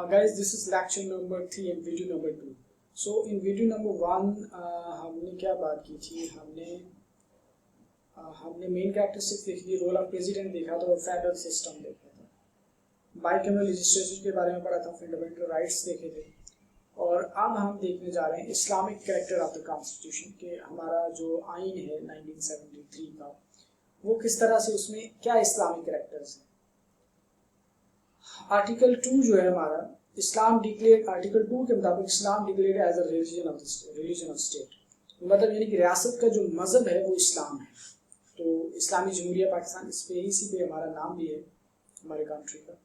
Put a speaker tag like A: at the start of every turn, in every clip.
A: Guys, this is lecture number 3 and video number 2. So in video number 1 हमने क्या बात की थी, हमने मेन कैरेक्टरिस्टिक्स देखी थी, रोल ऑफ प्रेसिडेंट देखा था और फेडरल सिस्टम देखा था, बाइकैमरल लेजिस्लेचर के बारे में पढ़ा था, फंडामेंटल राइट्स देखे थे। और अब हम देखने जा रहे हैं Islamic character of the constitution के हमारा जो आइन है 1973 का, वो किस तरह से, उसमें क्या इस्लामिक कैरेक्टर्स हैं। आर्टिकल 2 जो है हमारा, इस्लाम डिक्लेयर, आर्टिकल 2 के मुताबिक Islam declare as a religion of state, मतलब यानी कि रियासत का जो मजहब है वो इस्लाम है। तो इस्लामी जमहूरिया पाकिस्तान, इस पे इसी पे हमारा नाम भी है हमारे कंट्री का।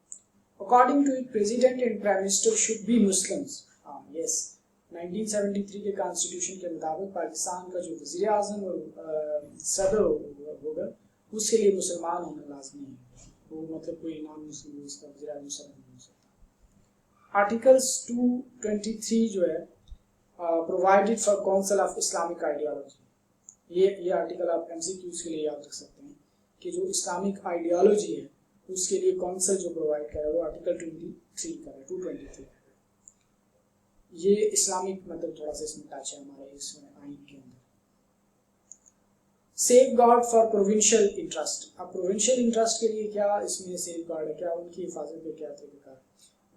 A: According to it president and prime minister should be Muslims. Yes, 1973 के कॉन्स्टिट्यूशन के मुताबिक पाकिस्तान का जो वज़ीर आज़म और सदर होगा उसके लिए मुसलमान होना लाजमी है, वो मतलब कोई नॉन मुस्लिम उसका वज़ीर आज़म सदर नहीं हो सकता। आर्टिकल्स 223 जो है provided for council of Islamic ideology, ये आर्टिकल आप एमसीक्यूज के लिए याद रख सकते हैं कि जो इस्लामिक आइडियोलॉजी है उसके लिए काउंसिल जो प्रोवाइड कर रहा है वो आर्टिकल 23 का है, 223। ये इस्लामिक मतलब थोड़ा सा इसमें टच है हमारे इस आइन के अंदर। Safe guard for provincial interest, अब प्रोविंशियल इंटरेस्ट के लिए क्या इसमें सेफ गार्ड है, क्या उनकी हिफाजत में क्या तरीका,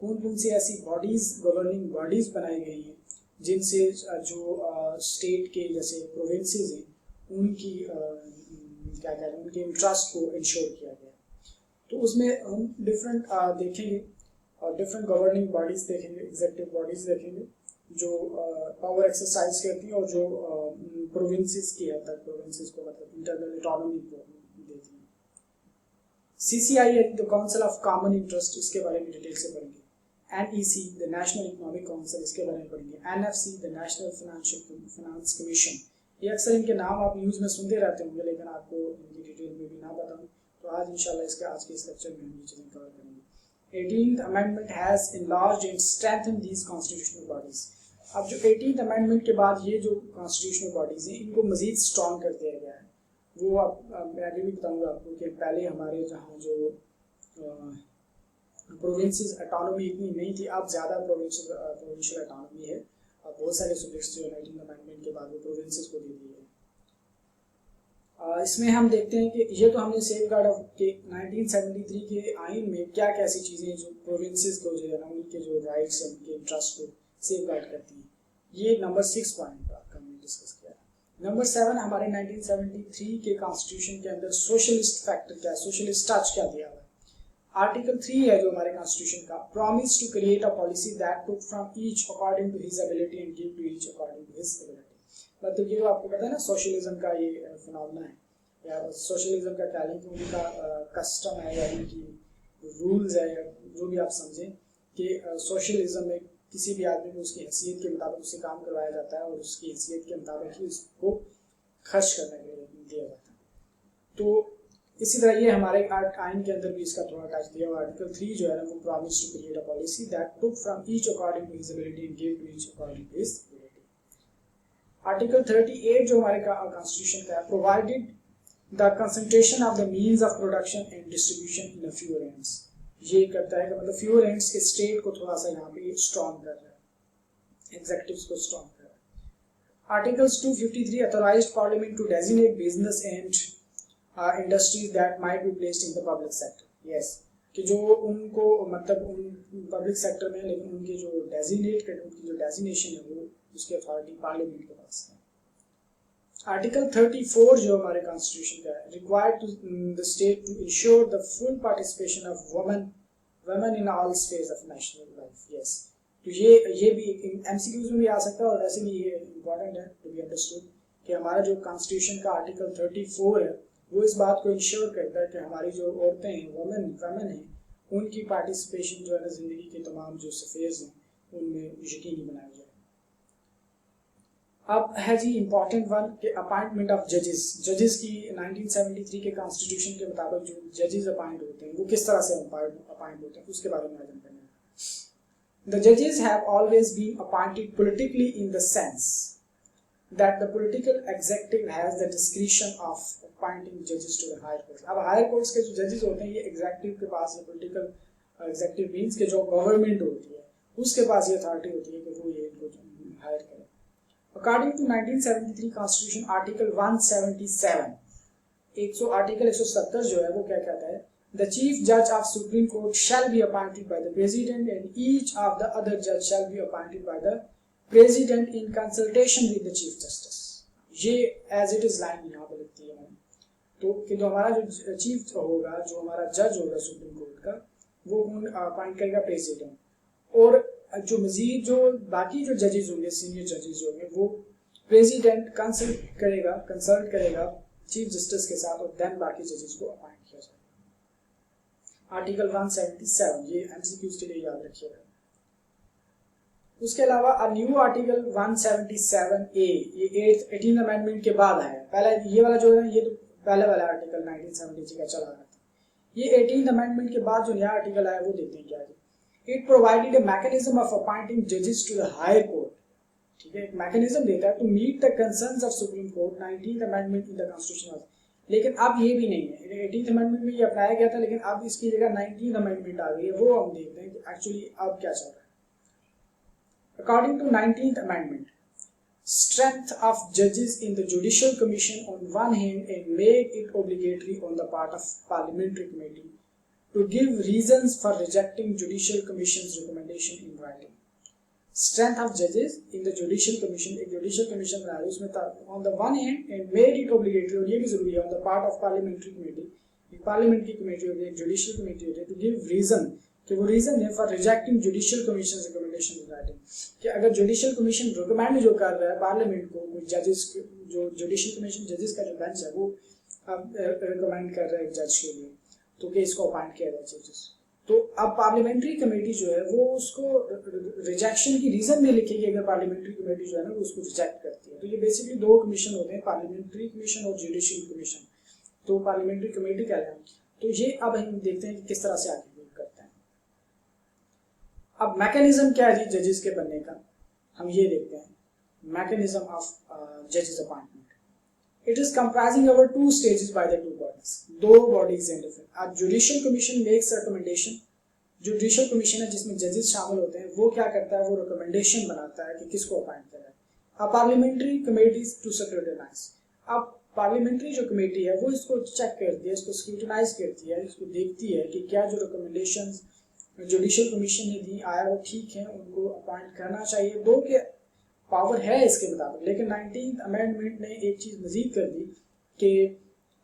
A: कौन कौन सी ऐसी बॉडीज, गवर्निंग बॉडीज बनाई गई हैं जिनसे जो स्टेट के जैसे प्रोविंसेस हैं उनकी क्या कहते हैं उनके इंटरेस्ट को इंश्योर किया गया। तो उसमें हम डिफरेंट देखेंगे और डिफरेंट गवर्निंग बॉडीज देखेंगे, एग्जीक्यूटिव बॉडीज देखेंगे जो पावर एक्सरसाइज करती हैं और जो प्रोविंसेस की हद तक प्रोविंसेस को मतलब इंटरनल ऑटोनॉमी को देती हैं। CCI the council of common interest, इसके बारे में डिटेल से पढ़ेंगे। NEC the national economic council, इसके बारे में पढ़ेंगे। NFC the national finance commission, ये अक्सर इनके नाम आप न्यूज़ में सुनते रहते होंगे लेकिन आपको इनकी डिटेल में भी ना बताऊं, तो आज इंशाल्लाह आज के इस लेक्चर में हम ये चीज़ें कवर करेंगे। 18th amendment has enlarged and strengthened these constitutional bodies। अब जो 18th amendment के बाद ये जो constitutional bodies हैं इनको मज़ीद strong कर दिया गया है। वो अब मैं आगे भी बताऊंगा आपको कि पहले हमारे जहाँ जो प्रोविंसेस ऑटोनॉमी इतनी नहीं थी, अब ज़्यादा प्रोविंशियल ऑटोनॉमी है। अब बहुत सारे सब्जेक्ट्स जो 19th amendment के बाद वो प्रोविंसेस को दे दिए हैं। इसमें हम देखते हैं कि ये तो हमने सेफ गार्ड ऑफ के 1973 के आइन में क्या कैसी चीज़ें जो प्रोविंसेस को जो है ना उनके जो राइट्स हैं उनके इंटरेस्ट को सेफ गार्ड करती हैं, ये नंबर 6 पॉइंट आपका हमने डिस्कस किया है। नंबर 7 हमारे 1973 के कॉन्स्टिट्यूशन के अंदर सोशलिस्ट फैक्टर क्या है, सोशलिस्ट टच क्या दिया हुआ है। आर्टिकल 3 है जो हमारे कॉन्स्टिट्यूशन का, promise to create a policy that took from each according to his ability and give to each according to his ability. मतलब ये जो आपको पता है ना सोशलिज्म का ये फिनोमेना है, या सोशलिज्म का कह लें कि उनका कस्टम है या उनकी रूल्स है, या जो भी आप समझें कि सोशलिज्म में किसी भी आदमी को उसकी हैसियत के मुताबिक उससे काम करवाया जाता है और उसकी हैसियत के मुताबिक ही उसको खर्च करने के लिए दिया जाता है। तो इसी तरह ये हमारे आइन के अंदर भी इसका थोड़ा टच दिया हुआ। आर्टिकल 3 जो है ना वो promise to create a policy that took from each according to his ability and give to each according to his ability. Article 38 जो हमारे कॉन्स्टिट्यूशन का है, provided the concentration of the means of production and distribution in fewer hands, ये करता है कि मतलब fewer hands के स्टेट को थोड़ा सा यहाँ पे स्ट्रॉन्ग कर रहा है, एग्जीक्यूटिव्स को स्ट्रॉन्ग कर रहा है। Articles 253 authorised parliament to designate business and industries that might be placed in the public sector. Yes, कि जो उनको मतलब उन पब्लिक सेक्टर में लेकिन उनकी जो डेजिग्नेट कर उनकी जो डेजिग्नेशन है वो उसकी अथॉरिटी पार्लियामेंट के पास है। आर्टिकल 34 जो हमारे कॉन्स्टिट्यूशन का है, required to the state to ensure the full participation of women in all space of national life. Yes, तो ये भी एमसीक्यूज में भी आ सकता है और वैसे भी ये इम्पोर्टेंट है टू बी अंडरस्टूड कि हमारा जो कॉन्स्टिट्यूशन का आर्टिकल 34 है वो इस बात को इंश्योर करता है कि हमारी जो औरतें हैं, वुमेन हैं, उनकी पार्टिसिपेशन जो है ना जिंदगी के तमाम जो सफेज हैं उनमें यकीनी बनाया जाए। अब है जी इम्पोर्टेंट वन कि अपॉइंटमेंट ऑफ जजेस की 1973 के कॉन्स्टिट्यूशन के मुताबिक जो जजेस अपॉइंट होते हैं वो किस तरह से अपॉइंट होते हैं उसके बारे में आज हम करेंगे। द जजेस have always been appointed politically in the sense that the political executive has the discretion of appointing judges to the higher courts। अब हायर कोर्ट्स के जो जजेस होते हैं ये एग्जीक्यूटिव के पास, ये पॉलिटिकल एग्जीक्यूटिव मींस के जो गवर्नमेंट होती है उसके पास ये अथॉरिटी होती है कि वो ये इनको हायर करे। According to 1973 constitution article 177, article 170 जो है वो क्या कहता है, द चीफ जज of Supreme court shall be appointed by the president and each of the other जज shall be appointed by the president in consultation with the chief justice. ये as it is line यहाँ पर लिखती है मैंने, तो कि जो हमारा जो चीफ होगा, जो हमारा जज होगा सुप्रीम कोर्ट का, वो अपॉइंट करेगा प्रेसिडेंट, और जो मजीद जो बाकी जो जजेस होंगे, सीनियर जजेस होंगे, वो प्रेसिडेंट कंसल्ट करेगा चीफ जस्टिस के साथ, और देन बाकी जजेस को अपॉइंट किया जाएगा। आर्टिकल 177 ये एमसीक्यूज के लिए याद रखिएगा। उसके अलावा न्यू आर्टिकल 177A, ये 18th अमेंडमेंट के बाद आया। पहला ये वाला जो है, ये तो पहले वाला आर्टिकल 1973 का चला रहा था। ये 18th अमेंडमेंट के बाद जो नया आर्टिकल आया वो देखते हैं क्या है। It provided a mechanism of appointing जजेस टू द हायर कोर्ट। ठीक है, एक मैकेनिज्म देता है to meet the concerns of Supreme Court. 19th amendment in the constitution. लेकिन अब ये भी नहीं है, 18th अमेंडमेंट में ये अपनाया गया था, लेकिन अब इसकी जगह 19th अमेंडमेंट आ गई है। वो हम देखते हैं कि एक्चुअली अब क्या चल रहा है। According to 19th Amendment, strength of judges in the Judicial Commission on one hand and made it obligatory on the part of Parliamentary Committee to give reasons for rejecting Judicial Commission's recommendation in writing. Strength of judges in the Judicial Commission, एक Judicial Commission बना है उसमें on the one hand and made it obligatory, और ये भी जरूरी है, on the part of Parliamentary Committee, एक Parliamentary Committee होती है, एक Judicial Committee होती है, to give reason, कि वो रीजन है for rejecting judicial commission recommendation in writing, कि अगर जुडिशियल कमीशन रिकमेंड जो कर रहा है पार्लियामेंट को, कोई जजेस, जो जुडिशियल कमीशन जजेस का जो बेंच है वो अब रिकमेंड कर रहा है जज के लिए, तो कि इसको अपॉइंट किया जाए जजेस, तो अब पार्लियामेंट्री कमेटी जो है वो उसको रिजेक्शन की रीजन में लिखेगी अगर पार्लियामेंट्री कमेटी जो है ना वो उसको रिजेक्ट करती है। तो ये बेसिकली दो कमीशन होते हैं, पार्लियामेंट्री कमीशन और जुडिशियल कमीशन, तो पार्लियामेंट्री कमेटी कह रहे हैं। तो ये अब हम देखते हैं कि किस तरह से आगे करते हैं। अब मैकेनिज्म क्या है जी जजेस के बनने का, हम ये देखते हैं। मैकेनिज्म ऑफ जजेस appointment, it is comprising over two stages by the two bodies, दो bodies हैं different। अब judicial commission makes recommendation, judicial commission है जिसमें जजेस शामिल होते हैं, वो क्या करता है, वो रिकमेंडेशन बनाता है कि किसको अपॉइंट करें। अब पार्लियामेंट्री कमेटीज टू स्क्रूटिनाइज, अब पार्लियामेंट्री जो कमेटी है वो इसको चेक करती है, इसको स्क्रूटिनाइज करती है, इसको देखती है कि क्या जो रिकमेंडेशंस जुडिशियल कमीशन ने दी आया वो ठीक है, उनको अपॉइंट करना चाहिए, दो के पावर है इसके मुताबिक। लेकिन 19th अमेंडमेंट ने एक चीज मजीद कर दी कि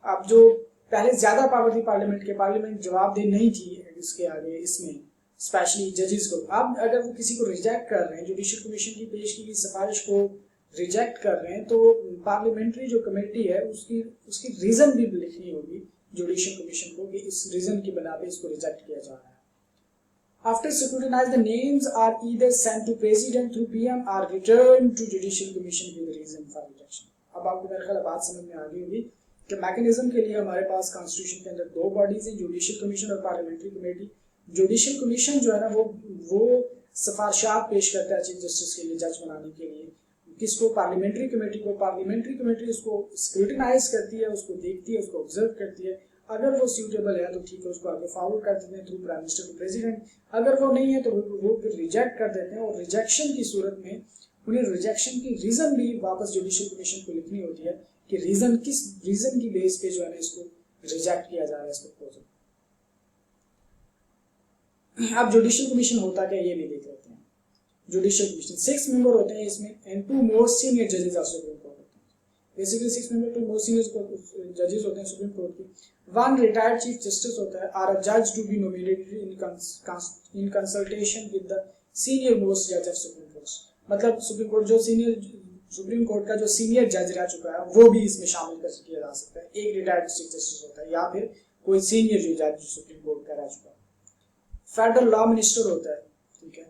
A: अब जो पहले ज्यादा पावर थी पार्लियामेंट के, पार्लियामेंट जवाबदेह नहीं थी इसके आगे, इसमें स्पेशली जजेस को। अब अगर वो किसी को रिजेक्ट कर रहे हैं, जुडिशियल कमीशन की पेश की सिफारिश को रिजेक्ट कर रहे हैं, तो पार्लियामेंट्री जो कमेटी है उसकी रीजन भी लिखनी होगी जुडिशियल कमीशन को कि इस रीजन की बना पे इसको रिजेक्ट किया जा रहा है। After scrutinize, the names are either sent to President through PM or returned to Judicial Commission with reason for rejection. अब आपको मेरे ख्याल बात समझ में आ गई होगी कि मैकेनिज्म के लिए हमारे पास कॉन्स्टिट्यूशन के अंदर दो बॉडीज हैं, जुडिशियल कमीशन और पार्लियामेंट्री कमेटी। जुडिशियल कमीशन जो है ना वो सिफारिशात पेश करता है चीफ जस्टिस के लिए, जज बनाने के लिए, किसको, पार्लियामेंट्री कमेटी को। पार्लियामेंट्री कमेटी उसको स्क्रूटिनाइज करती है, उसको देखती है, उसको ऑब्जर्व करती है, अगर वो सूटेबल है तो ठीक है, उसको आगे फॉरवर्ड कर देते हैं through prime minister to president. अगर वो नहीं है तो वो फिर रिजेक्ट कर देते हैं, और रिजेक्शन की सूरत में उन्हें रिजेक्शन की रीजन भी वापस जुडिशियल कमीशन को लिखनी होती है कि रीजन किस रीजन की बेस पे जो है ना इसको रिजेक्ट किया जा रहा है इस प्रपोजल। अब जुडिशियल कमीशन होता क्या ये भी देख लेते हैं। जुडिशियल कमीशन 6 मेंबर होते हैं इसमें, एंड 2 मोस्ट सीनियर जजेस ऑफ सुप्रीम कोर्ट होते हैं। बेसिकली 6 मेंबर 2 मोस्ट सीनियर जजेस होते हैं सुप्रीम कोर्ट के। 1 रिटायर्ड चीफ जस्टिस होता है, और अ जज to be nominated in consultation with the senior most जज ऑफ सुप्रीम कोर्ट। मतलब सुप्रीम कोर्ट जो सुप्रीम कोर्ट का जो सीनियर जज रह चुका है वो भी इसमें शामिल कर किया जा सकता है। एक रिटायर्ड चीफ जस्टिस होता है, या फिर कोई सीनियर जो जज सुप्रीम कोर्ट का रह चुका है। फेडरल लॉ मिनिस्टर होता है, ठीक है,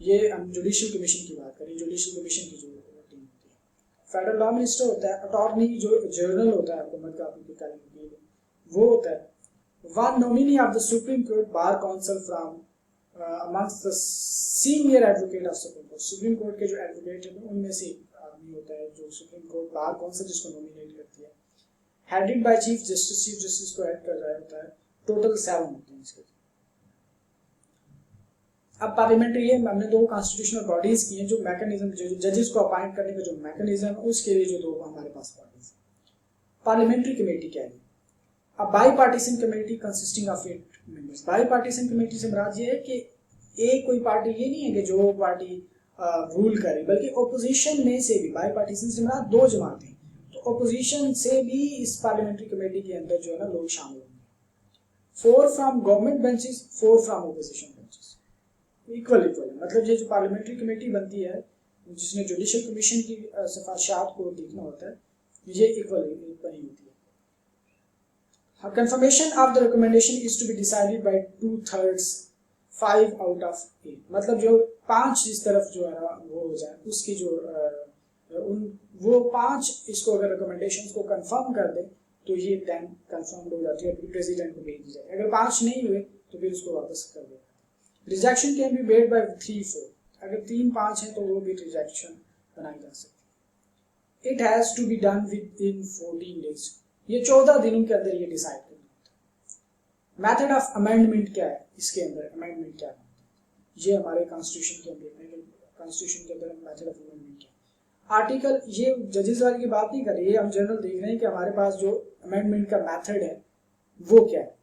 A: ये हम जुडिशियल कमीशन की बात करें, जुडिशियल कमीशन की जो टीम होती है। फेडरल लॉ मिनिस्टर होता है। अटॉर्नी जो जनरल होता है हुकूमत का अपनी कानून वो होता है। 1 nominee of the supreme court bar council from amongst the senior advocate of Supreme court. Supreme court के जो एडवोकेट हैं उनमें से आदमी होता है जो सुप्रीम कोर्ट बार काउंसिल जिसको नॉमिनेट करती है। Headed by chief justice, chief justice को हेड कर रहा होता है। टोटल 7 होते हैं इसके। अब पार्लियामेंट्री है, हमने दो कॉन्स्टिट्यूशनल बॉडीज की हैं जो मैकेनिज्म, जो जजेस को अपॉइंट करने का जो मैकेनिज्म है उसके लिए जो दो हमारे पास बॉडीज। पार्लियामेंट्री कमेटी क्या है? अब by partition committee consisting of 8 members. By partition committee से मुराद ये है कि एक कोई पार्टी ये नहीं है कि जो पार्टी रूल करे, बल्कि ओपोजिशन में से भी, बाई पार्टीशन से मुराद दो जमातें, तो ओपोजिशन से भी इस पार्लियामेंट्री कमेटी के अंदर जो है ना लोग शामिल होंगे। 4 from government benches, 4 from opposition benches, equal equal है। मतलब ये जो पार्लियामेंट्री कमेटी बनती है जिसने जुडिशियल कमीशन की सिफारिशात को देखना होता है, ये इक्वल बनी होती है। Confirmation of the recommendation is to be decided by 2/3, 5 out of 8। मतलब जो 5 इस तरफ जो है ना वो हो जाए, उसकी जो वो 5 इसको अगर रिकमेंडेशन को कंफर्म कर दे तो ये देन कंफर्म हो जाती है, प्रेसिडेंट को भेज दी जाए। अगर 5 नहीं हुए तो फिर उसको वापस कर देगा। Rejection can be made by 3/4। अगर 3-5 है तो वो भी रिजेक्शन बनाई जा सकती है। It has to be done within 14 days. ये 14 दिनों के अंदर ये डिसाइड करना होता है। मेथड ऑफ अमेंडमेंट क्या है, इसके अंदर अमेंडमेंट क्या है, ये हमारे कॉन्स्टिट्यूशन के अंदर, कॉन्स्टिट्यूशन के अंदर मेथड ऑफ अमेंडमेंट क्या है। आर्टिकल, ये जजेस वाली की बात नहीं कर रही है, हम जनरल देख रहे हैं कि हमारे पास जो अमेंडमेंट का मेथड है वो क्या है।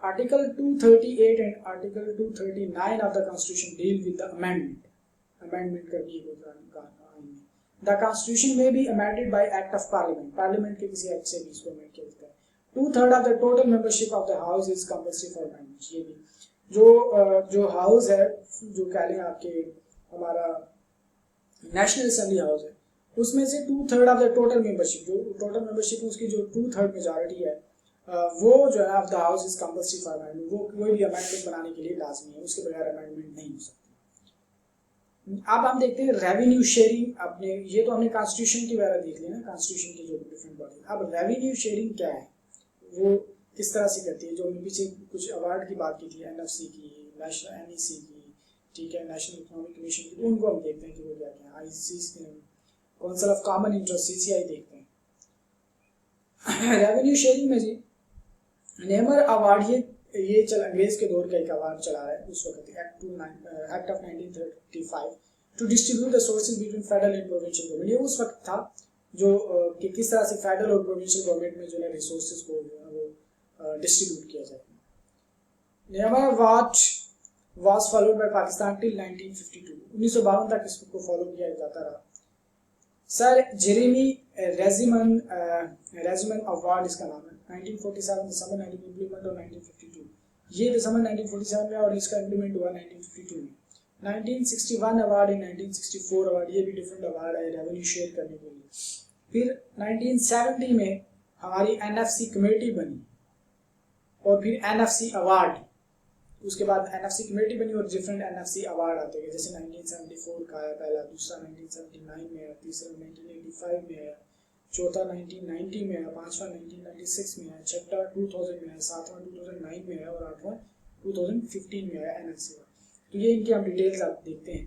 A: Article 238 and article 239 of the constitution deal with the amendment. Amendment करनी है। The Constitution may be amended by Act of Parliament। Parliament के किसी एक्ट से भी इसको अमेंड किया जाता है। 2/3 of the total membership of the House is compulsory for amendment। ये भी जो हाउस है, जो कह लें आपके हमारा नेशनल असेंबली हाउस है, उसमें से 2/3 of the total membership, जो टोटल मेंबरशिप उसकी जो 2/3 मेजॉरिटी है, वो जो है of the house is compulsory for amendment. वो कोई भी अमेंडमेंट बनाने के लिए लाजमी है, उसके बगैर अमेंडमेंट नहीं हो सकती। अब हम देखते हैं रेवेन्यू शेयरिंग। अपने ये तो हमने कॉन्स्टिट्यूशन की वगैरह देख लिया ना, कॉन्स्टिट्यूशन की जो डिफरेंट बॉडी। अब रेवेन्यू शेयरिंग क्या है, वो किस तरह से करती है। जो हमने पीछे कुछ अवार्ड की बात की थी, एनएफसी की, नेशनल एनईसी की, ठीक है, नेशनल इकोनॉमिक कमीशन की, उनको हम देखते हैं कि वो क्या क्या है। ICC, council of common interest, CCI देखते हैं। रेवेन्यू शेयरिंग में जी नेमर अवार्ड, ये चल अंग्रेज के दौर का एक अवार्ड चला है उस वक्त, act of 1935 to distribute the sources between federal and provincial government. ये उस वक्त था जो कि किस तरह से फेडरल और प्रोविंशियल गवर्नमेंट में जो है रिसोर्सेज को वो डिस्ट्रीब्यूट किया जाए। Neymar award was followed by Pakistan till 1952। 1952 तक इसको फॉलो किया जाता रहा। सर जेरेमी रेजिमन अवार्ड इसका नाम है। 1947 दिसंबर 19 इम्प्लीमेंट और 1952 ये दिसंबर 1947 में, और इसका इम्प्लीमेंट हुआ 1952 में। 1961 अवार्ड है, 1964 अवार्ड, ये भी डिफरेंट अवार्ड है रेवेन्यू शेयर करने के लिए। फिर 1970 में हमारी एनएफसी कमेटी बनी और फिर एनएफसी अवार्ड, उसके बाद एनएफसी कमेटी बनी और डिफरेंट एनएफसी अवार्ड आते हैं। जैसे 1974 का है पहला, दूसरा 1979 में है, तीसरा 1985 में है, चौथा 1990 में है, पांचवा 1996 में है, छठा 2000 में है, सातवां 2009 में है और आठवां 2015 में है एनएफसी अवार्ड। तो ये इनके हम डिटेल्स आप देखते हैं।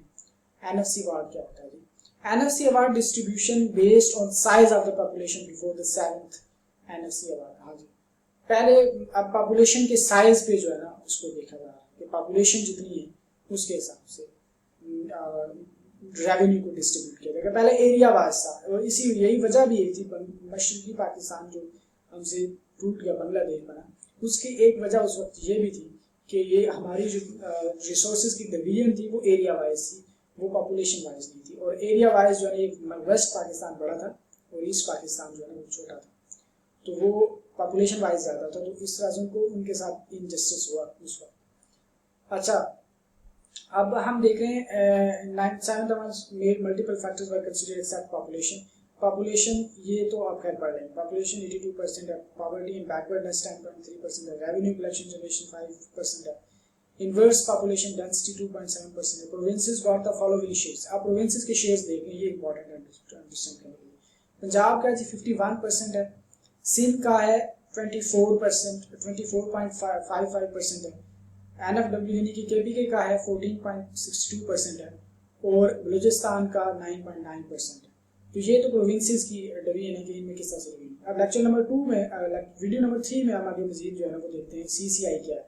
A: एनएफसी अवार्ड क्या होता है जी? NFC award distribution based on size of the population before the 7th NFC award. हाँ जी, पहले अब पॉपुलेशन के साइज पे जो है ना उसको देखा जा रहा है कि पॉपुलेशन जितनी है उसके हिसाब से रेवेन्यू को डिस्ट्रीब्यूट किया जाएगा। पहले एरिया वाइज था, और इसी यही वजह भी एक थी, मशरकी पाकिस्तान जो हमसे टूट गया, बांग्लादेश बना, उसकी एक वजह उस वक्त ये भी थी कि ये हमारी जो रिसोर्सेज की डिवीजन थी वो एरिया वाइज थी, वो पॉपुलेशन वाइज नहीं थी। और एरिया वाइज जो है वेस्ट पाकिस्तान बड़ा था और ईस्ट पाकिस्तान जो है वो छोटा था, तो वो पॉपुलेशन वाइज ज़्यादा था, तो इस वजह को उनके साथ इनजस्टिस हुआ उस वक्त। अच्छा, अब हम देख रहे हैं 7th मेड मल्टीपल फैक्टर्स वर कंसीडर्ड एक्सेप्ट पॉपुलेशन। पॉपुलेशन ये तो आप खैर पढ़ लेंगे। पॉपुलेशन 82% है, पॉवर्टी एंड बैकवर्डनेस 10.3% है, रेवेन्यू कलेक्शन जनरेशन 5% है, इनवर्स पॉपुलेशन डेंसिटी 2.7% है। Provinces got the following shares. आप प्रोविंसेस के शेयर्स देख लें, ये इंपॉर्टेंट है अंडरस्टैंड करने के लिए। पंजाब का जी 51% है, सिंध का है 24%, 24.55% है, एनएफडब्ल्यू यानी कि केपीके का है 14.62% है और बलूचिस्तान का 9.9% है। तो ये तो प्रोविंसेस की डिवीजन है कि इनमें किस तरह से डिवीजन। अब लेक्चर नंबर 2 में वीडियो नंबर 3 में हम आगे मजीद जो है वो देखते हैं सीसीआई क्या है।